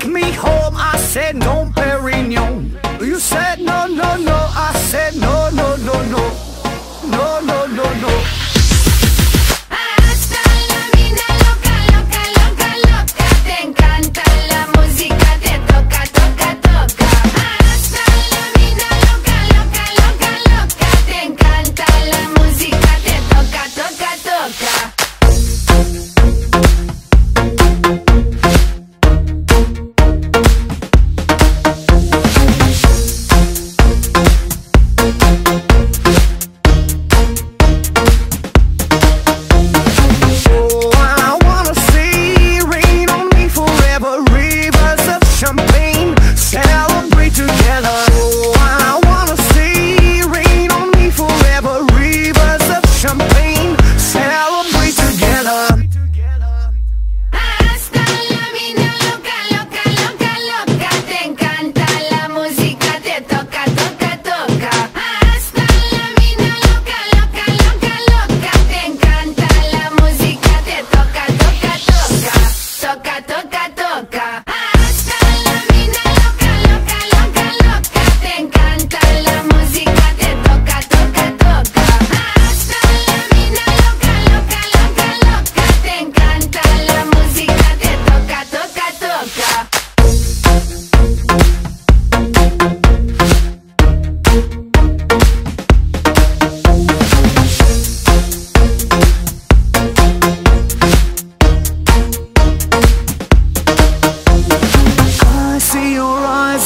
take me home, I said no, Perignon. You said no, no, no, I said no, no, no, no. No, no, no, no. Hasta la vida loca, loca, loca, loca. Te encanta la música, te toca, toca, toca. Hasta la vida loca, loca, loca, loca. Te encanta la música, te toca, toca, toca.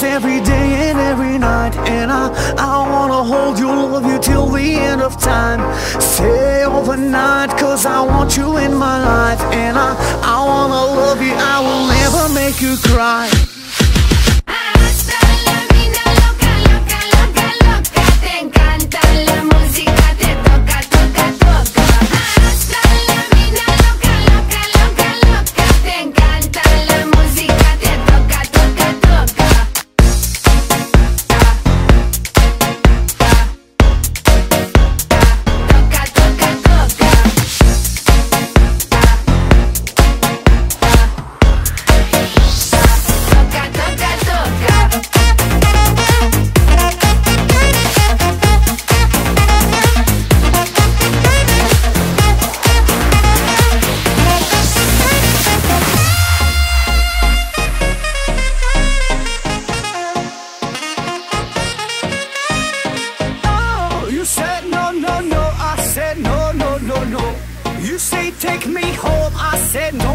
Every day and every night, and I wanna hold you, love you till the end of time. Stay overnight, cause I want you in my life, and I wanna love you, I will never make you cry. Hasta la vida loca, loca, loca, loca. Te encanta la música, te toca, toca, toca. Hasta la vida loca, loca, loca, loca. Te encanta la música, te toca, toca, toca. You said no, no, no, I said no, no, no, no. You say take me home, I said no,